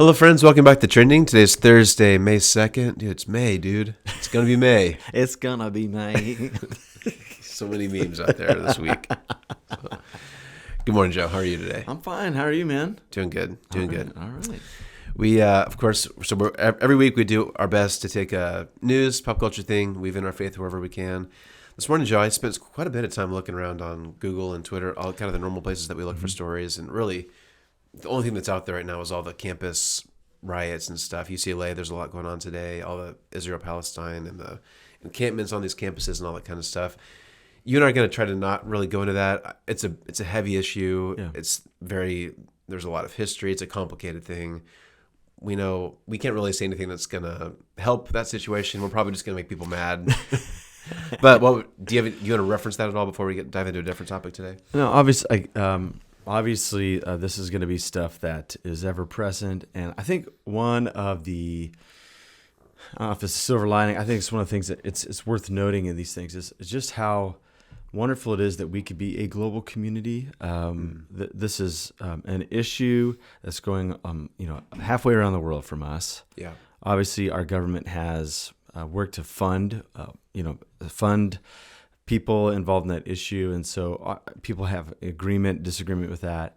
Hello, friends. Welcome back to Trending. Today's Thursday, May 2nd. Dude, it's May, dude. It's going to be May. It's gonna be May. So many memes out there this week. So, good morning, Joe. How are you today? I'm fine. How are you, man? Doing good. Good. All right. We, of course, every week we do our best to take a news, pop culture thing, weave in our faith wherever we can. This morning, Joe, I spent quite a bit of time looking around on Google and Twitter, all kind of the normal places that we look for stories, and really, the only thing that's out there right now is all the campus riots and stuff. UCLA, there's a lot going on today. All the Israel-Palestine and the encampments on these campuses and all that kind of stuff. You and I are going to try to not really go into that. It's a heavy issue. Yeah. There's a lot of history. It's a complicated thing. We know we can't really say anything that's going to help that situation. We're probably just going to make people mad. But do you want to reference that at all before we dive into a different topic today? No, obviously, this is going to be stuff that is ever present, and I think one of the, I don't know if it's a silver lining. I think it's one of the things that it's worth noting in these things is just how wonderful it is that we could be a global community. This is an issue that's going, halfway around the world from us. Yeah. Obviously, our government has worked to fund people involved in that issue, and so people have disagreement with that.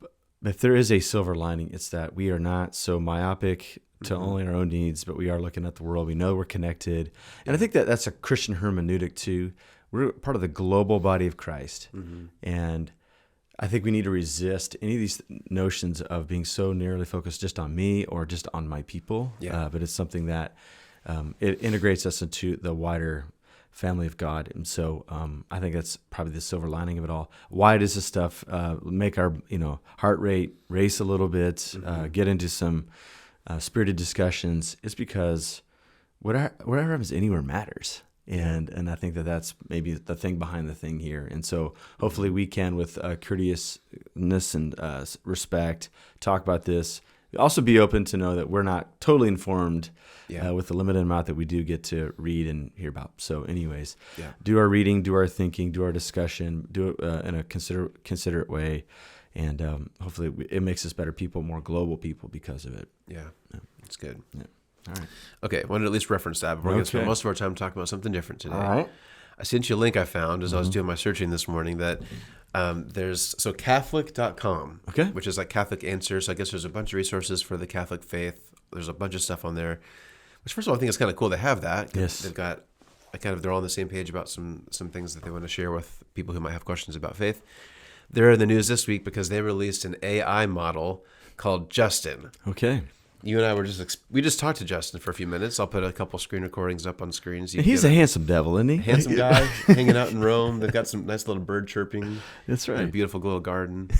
But if there is a silver lining, it's that we are not so myopic to only our own needs, but we are looking at the world. We know we're connected, and I think that that's a Christian hermeneutic too. We're part of the global body of Christ, and I think we need to resist any of these notions of being so narrowly focused just on me or just on my people. But it's something that it integrates us into the wider family of God. And so I think that's probably the silver lining of it all. Why does this stuff make our heart rate race a little bit, get into some spirited discussions? It's because whatever happens anywhere matters. And I think that's maybe the thing behind the thing here. And so hopefully we can, with courteousness and respect, talk about this. Also be open to know that we're not totally informed with the limited amount that we do get to read and hear about. So anyways, do our reading, do our thinking, do our discussion, do it in a considerate way. And hopefully it makes us better people, more global people because of it. Yeah. That's good. Yeah. All right. Okay, I wanted to at least reference that. We're going to spend most of our time talking about something different today. All right. I sent you a link I found as I was doing my searching this morning that there's Catholic.com, which is like Catholic Answers. I guess there's a bunch of resources for the Catholic faith. There's a bunch of stuff on there, which first of all, I think it's kind of cool to have that. Yes. They've got, they're all on the same page about some things that they want to share with people who might have questions about faith. They're in the news this week because they released an AI model called Justin. Okay. You and I we just talked to Justin for a few minutes. I'll put a couple screen recordings up on screens. He's a handsome devil, isn't he? Handsome guy hanging out in Rome. They've got some nice little bird chirping. That's right. And a beautiful little garden.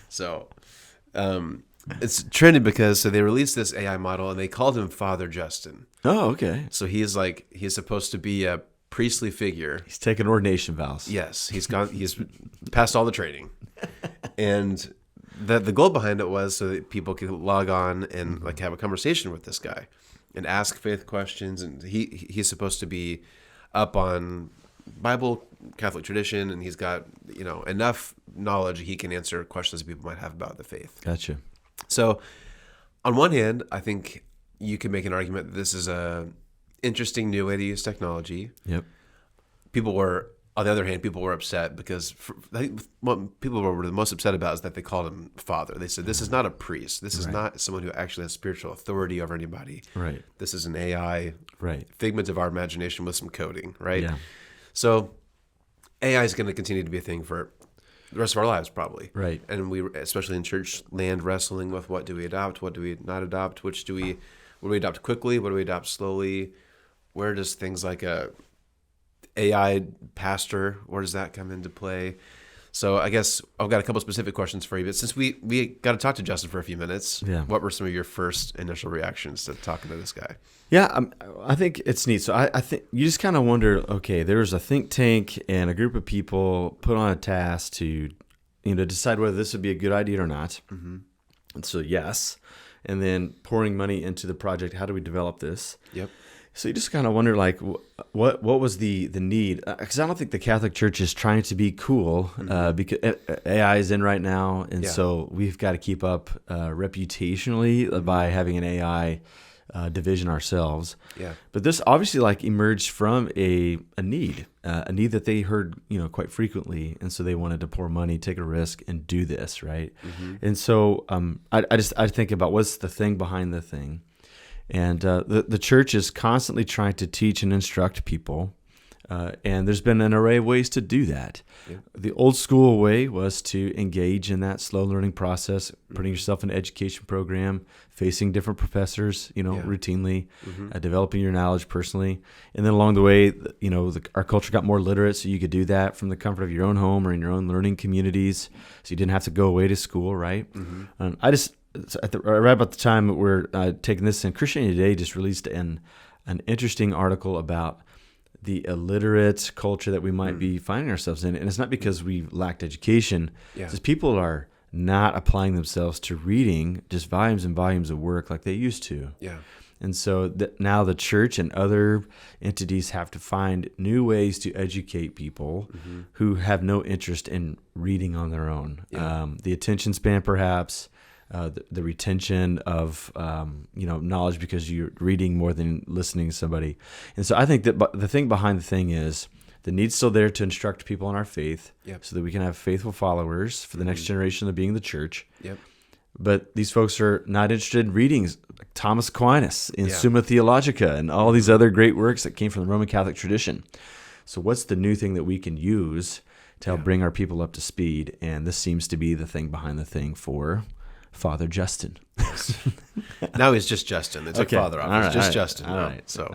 So it's trending because they released this AI model and they called him Father Justin. Oh, okay. So he's supposed to be a priestly figure. He's taking ordination vows. Yes, he's passed all the training, and the goal behind it was so that people could log on and have a conversation with this guy and ask faith questions. And he's supposed to be up on Bible, Catholic tradition, and he's got enough knowledge he can answer questions that people might have about the faith. Gotcha. So on one hand, I think you could make an argument that this is a interesting new way to use technology. Yep. On the other hand, people were upset because I think what people were the most upset about is that they called him Father. They said, this is not a priest. This is not someone who actually has spiritual authority over anybody. Right. This is an AI figment of our imagination with some coding, right? Yeah. So AI is going to continue to be a thing for the rest of our lives, probably. Right. And we, especially in church land, wrestling with what do we adopt, what do we not adopt, what do we adopt quickly, what do we adopt slowly? Where does things like a AI pastor, where does that come into play? So I guess I've got a couple specific questions for you, but since we got to talk to Justin for a few minutes, what were some of your first initial reactions to talking to this guy? Yeah, I think it's neat. So I think you just kind of wonder, okay, there's a think tank and a group of people put on a task to decide whether this would be a good idea or not. Mm-hmm. And so yes, and then pouring money into the project. How do we develop this? Yep. So you just kind of wonder, like, what was the need? Because I don't think the Catholic Church is trying to be cool, because AI is in right now, and so we've got to keep up reputationally by having an AI division ourselves. Yeah. But this obviously like emerged from a need that they heard, quite frequently, and so they wanted to pour money, take a risk, and do this, right? And so I think about what's the thing behind the thing. And the church is constantly trying to teach and instruct people, and there's been an array of ways to do that. Yeah. The old school way was to engage in that slow learning process, putting yourself in an education program, facing different professors, routinely, developing your knowledge personally. And then along the way, our culture got more literate, so you could do that from the comfort of your own home or in your own learning communities, so you didn't have to go away to school, right? Right about the time we're taking this in, Christianity Today just released an interesting article about the illiterate culture that we might be finding ourselves in. And it's not because we lacked education. Yeah. It's just people are not applying themselves to reading just volumes and volumes of work like they used to. Yeah. And so now the church and other entities have to find new ways to educate people who have no interest in reading on their own. Yeah. The attention span, perhaps, the retention of knowledge because you're reading more than listening to somebody. And so I think that the thing behind the thing is the need's still there to instruct people in our faith, so that we can have faithful followers for the next generation of being the church. Yep. But these folks are not interested in reading like Thomas Aquinas in Summa Theologica and all these other great works that came from the Roman Catholic tradition. So what's the new thing that we can use to help bring our people up to speed? And this seems to be the thing behind the thing for Father Justin. Now he's just Justin. They took Father off. It's just Justin. All right. So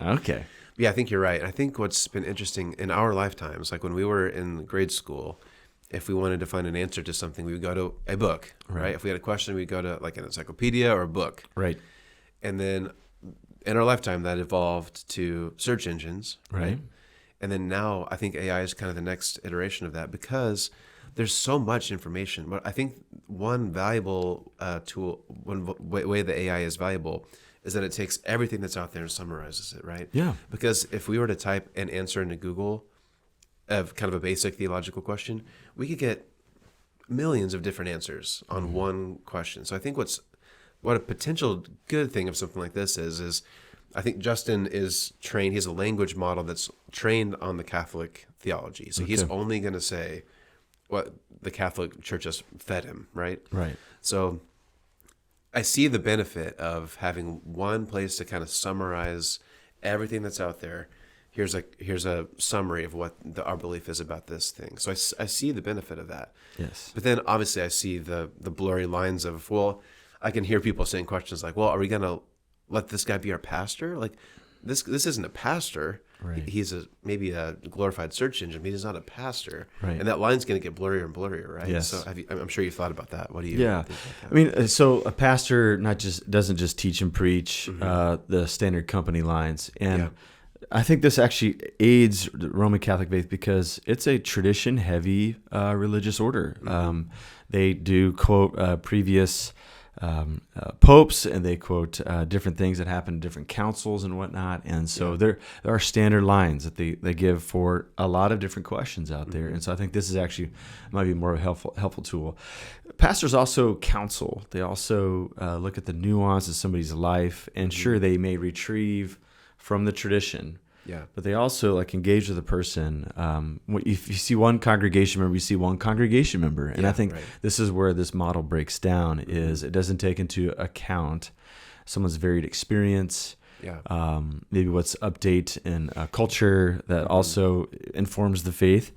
yeah, I think you're right. I think what's been interesting in our lifetimes, like when we were in grade school, if we wanted to find an answer to something, we would go to a book, right? If we had a question, we'd go to like an encyclopedia or a book. Right. And then in our lifetime, that evolved to search engines. Right. And then now I think AI is kind of the next iteration of that because there's so much information. But I think one valuable tool, one way the AI is valuable is that it takes everything that's out there and summarizes it, right? Yeah. Because if we were to type an answer into Google of kind of a basic theological question, we could get millions of different answers on one question. So I think what a potential good thing of something like this is I think Justin is trained, he has a language model that's trained on the Catholic theology. So he's only going to say what the Catholic Church has fed him, right? Right. So I see the benefit of having one place to kind of summarize everything that's out there. Here's a summary of what our belief is about this thing. So I see the benefit of that. Yes. But then obviously I see the blurry lines of, well, I can hear people saying questions like, well, are we going to let this guy be our pastor? Like this isn't a pastor. Right. He's maybe a glorified search engine, but he's not a pastor. Right. And that line's going to get blurrier and blurrier, right? Yes. So I'm sure you've thought about that. What do you think about that? I mean, so a pastor doesn't just teach and preach the standard company lines. And I think this actually aids the Roman Catholic faith because it's a tradition-heavy religious order. They do quote previous popes, and they quote different things that happened in different councils and whatnot. And so there are standard lines that they give for a lot of different questions out there. And so I think this is actually might be more of a helpful tool. Pastors also counsel. They also look at the nuance of somebody's life, and sure, they may retrieve from the tradition. Yeah. But they also engage with the person. If you see one congregation member, you see one congregation member. And I think this is where this model breaks down is it doesn't take into account someone's varied experience, maybe what's update in culture that also informs the faith.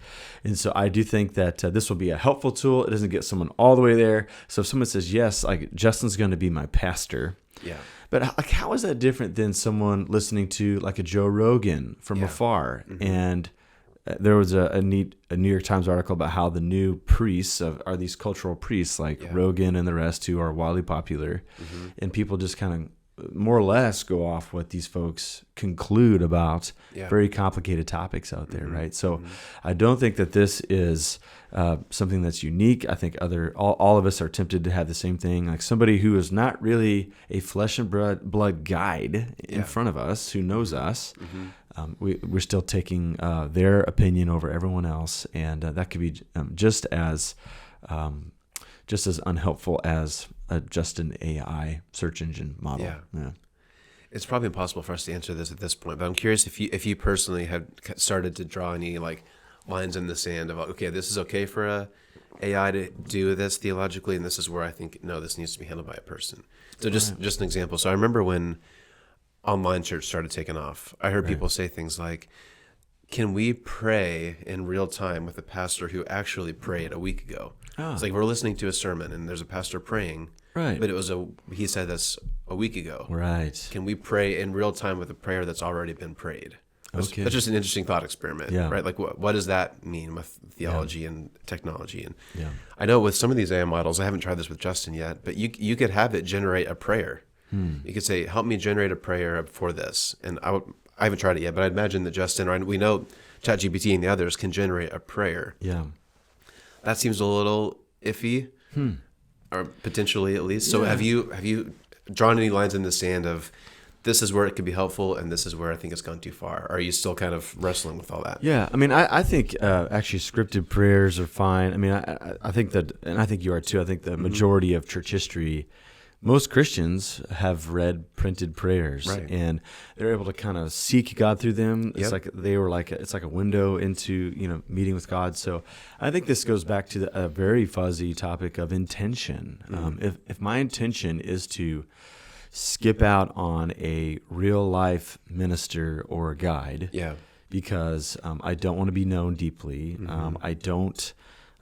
And so I do think that this will be a helpful tool. It doesn't get someone all the way there. So if someone says, yes, Justin's going to be my pastor. Yeah. But how is that different than someone listening to a Joe Rogan from afar? And there was a New York Times article about how the new priests are these cultural priests like Rogan and the rest who are wildly popular, and people just kind of more or less go off what these folks conclude about very complicated topics out there, right? So I don't think that this is something that's unique. I think all of us are tempted to have the same thing. Like somebody who is not really a flesh and blood guide in front of us, who knows us, we're still taking their opinion over everyone else, and that could be just as unhelpful as just an AI search engine model. Yeah. It's probably impossible for us to answer this at this point, but I'm curious if you personally have started to draw any like lines in the sand of, okay, this is okay for a AI to do this theologically, and this is where I think, no, this needs to be handled by a person. So just an example. So I remember when online church started taking off, I heard people say things like, can we pray in real time with a pastor who actually prayed a week ago? It's like we're listening to a sermon and there's a pastor praying, but he said this a week ago. Right. Can we pray in real time with a prayer that's already been prayed? That's just an interesting thought experiment, right? Like what does that mean with theology and technology? And I know with some of these AI models, I haven't tried this with Justin yet, but you could have it generate a prayer. You could say, help me generate a prayer for this. And I haven't tried it yet, but I'd imagine that Justin, or we know ChatGPT and the others can generate a prayer. Yeah. That seems a little iffy, or potentially at least. So have you drawn any lines in the sand of this is where it could be helpful and this is where I think it's gone too far? Or are you still kind of wrestling with all that? Yeah, I mean, I think actually scripted prayers are fine. I mean, I think that, and I think you are too, I think the majority of church history, most Christians have read printed prayers, and they're able to kind of seek God through them. It's like it's like a window into meeting with God. So I think this goes back to a very fuzzy topic of intention. If my intention is to skip out on a real life minister or guide, because I don't want to be known deeply, I don't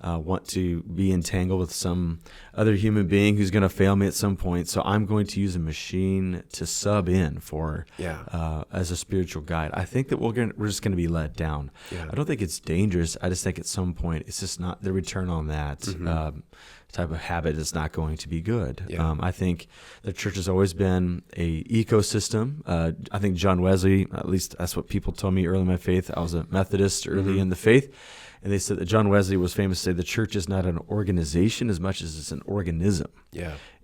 want to be entangled with some other human being who's going to fail me at some point. So I'm going to use a machine to sub in for as a spiritual guide. I think that we're just going to be let down. I don't think it's dangerous. I just think at some point it's just not the return on that type of habit is not going to be good. I think the church has always been a ecosystem. I think John Wesley, at least that's what people told me early in my faith. I was a Methodist early in the faith. And they said that John Wesley was famous to say the church is not an organization as much as it's an organism.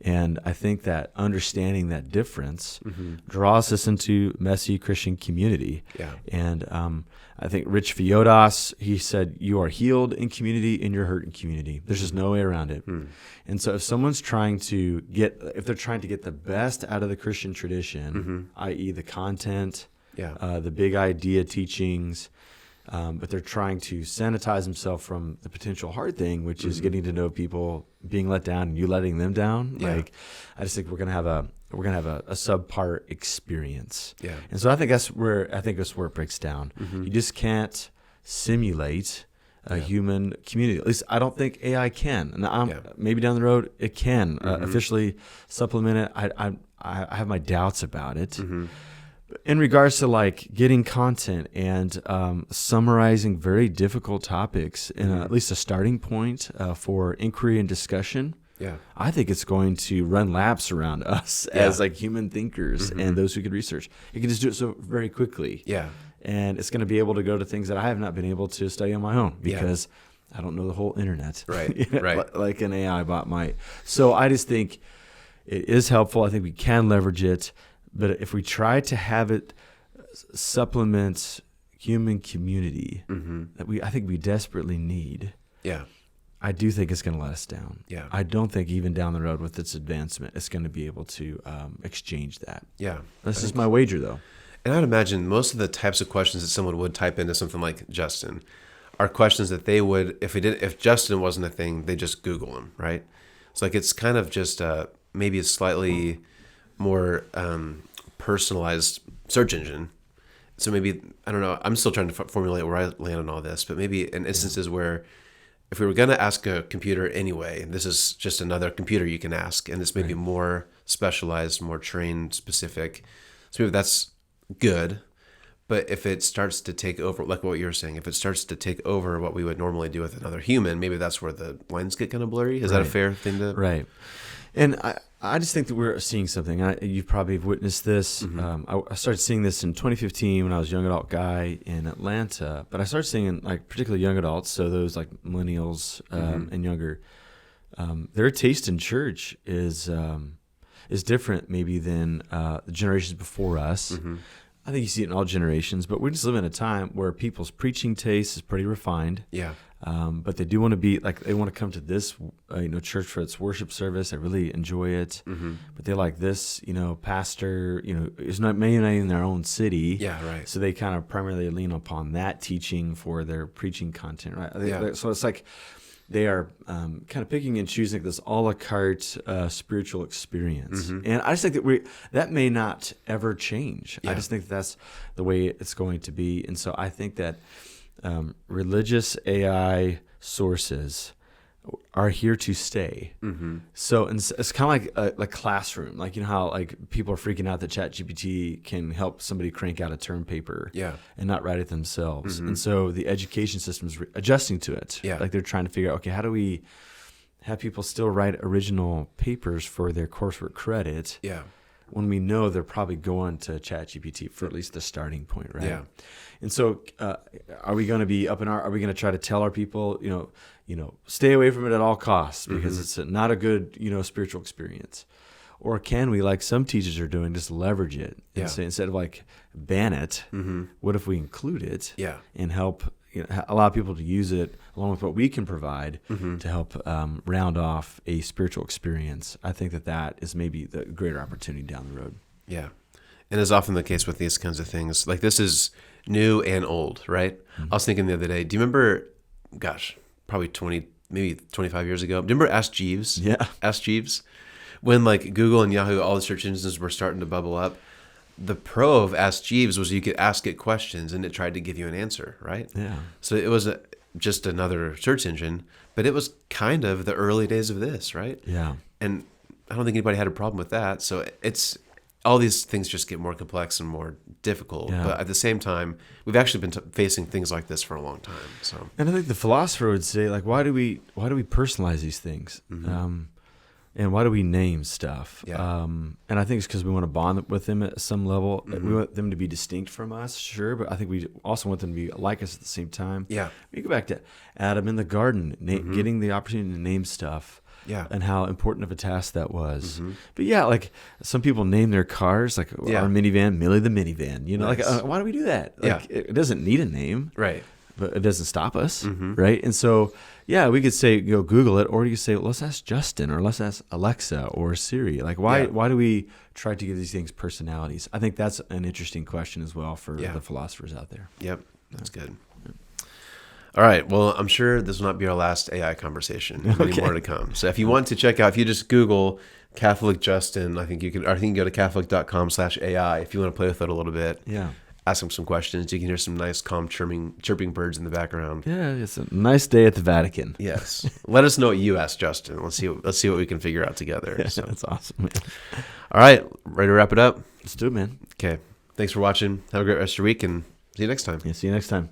And I think that understanding that difference draws us into messy Christian community. And I think Rich Fiodas, he said, you are healed in community and you're hurt in community. There's just no way around it. And so if someone's trying to get the best out of the Christian tradition, i.e. the content, the big idea teachings, but they're trying to sanitize themselves from the potential hard thing, which is getting to know people, being let down, and you letting them down. Like, I just think we're gonna have a subpar experience. And so I think that's where it breaks down. You just can't simulate a human community. At least I don't think AI can. And maybe down the road it can officially supplement it. I have my doubts about it. In regards to like getting content and summarizing very difficult topics in at least a starting point for inquiry and discussion, I think it's going to run laps around us as like human thinkers and those who could research. You can just do it so very quickly. And it's going to be able to go to things that I have not been able to study on my own because I don't know the whole internet, like an AI bot might. So I just think it is helpful. I think we can leverage it. But if we try to have it supplement human community that I think we desperately need, I do think it's going to let us down. I don't think even down the road with its advancement, it's going to be able to exchange that. That's just my wager, though. And I'd imagine most of the types of questions that someone would type into something like Justin are questions that they would, if Justin wasn't a thing, they just Google him, right? So like it's kind of just maybe a slightly more personalized search engine. So maybe, I don't know, I'm still trying to formulate where I land on all this, but maybe in instances where if we were going to ask a computer anyway, this is just another computer you can ask, and it's maybe more specialized, more trained specific. So maybe that's good. But if it starts to take over, like what you were saying, if it starts to take over what we would normally do with another human, maybe that's where the lines get kind of blurry. Is that a fair thing to? And I just think that we're seeing something. You probably have witnessed this. I started seeing this in 2015 when I was a young adult guy in Atlanta. But I started seeing like particularly young adults, so those like millennials and younger. Their taste in church is different maybe than the generations before us. I think you see it in all generations, but we just live in a time where people's preaching taste is pretty refined. Yeah. But they do want to be like, they want to come to this, church for its worship service. They really enjoy it. But they like this, pastor, is not maybe not in their own city. Yeah, right. So they kind of primarily lean upon that teaching for their preaching content, right? Yeah. So it's like they are kind of picking and choosing this a la carte spiritual experience. And I just think that that may not ever change. Yeah. I just think that's the way it's going to be. And so I think that religious AI sources are here to stay. So it's kind of like a classroom, like how like people are freaking out that ChatGPT can help somebody crank out a term paper, and not write it themselves. And so the education system is adjusting to it. Like they're trying to figure out, okay, how do we have people still write original papers for their coursework credit? When we know they're probably going to ChatGPT for at least the starting point, right? Yeah. And so, are we going to be are we going to try to tell our people, stay away from it at all costs because it's not a good, spiritual experience? Or can we, like some teachers are doing, just leverage it and say, instead of like ban it, what if we include it and help allow people to use it along with what we can provide to help round off a spiritual experience? I think that is maybe the greater opportunity down the road. Yeah. And as often the case with these kinds of things, like this is new and old, right? I was thinking the other day, do you remember, probably 20, maybe 25 years ago, do you remember Ask Jeeves? Yeah. Ask Jeeves? When like Google and Yahoo, all the search engines were starting to bubble up, the pro of Ask Jeeves was you could ask it questions and it tried to give you an answer, right? Yeah. So it was just another search engine, but it was kind of the early days of this, right? Yeah. And I don't think anybody had a problem with that. So it's all these things just get more complex and more difficult. Yeah. But at the same time, we've actually been facing things like this for a long time. So, and I think the philosopher would say, like, why do we personalize these things? And why do we name stuff? Yeah. And I think it's because we want to bond with them at some level. We want them to be distinct from us, sure, but I think we also want them to be like us at the same time. Yeah. We go back to Adam in the garden, getting the opportunity to name stuff. Yeah. And how important of a task that was. But yeah, like some people name their cars, like our minivan, Millie the minivan. Nice. Like why do we do that? Like it doesn't need a name. Right. But it doesn't stop us, right? And so, yeah, we could say, Google it, or you could say, well, let's ask Justin, or let's ask Alexa or Siri. Like, why do we try to give these things personalities? I think that's an interesting question as well for the philosophers out there. Yep, that's good. All right, well, I'm sure this will not be our last AI conversation. There'll be more to come. So if you want to check out, if you just Google Catholic Justin, I think you can go to Catholic.com/AI if you want to play with it a little bit. Yeah. Ask him some questions. You can hear some nice, calm, chirping birds in the background. Yeah, it's a nice day at the Vatican. Yes. Let us know what you asked Justin. Let's see what we can figure out together. Yeah, so. that's awesome, man. All right, ready to wrap it up? Let's do it, man. Okay. Thanks for watching. Have a great rest of your week, and see you next time. Yeah, see you next time.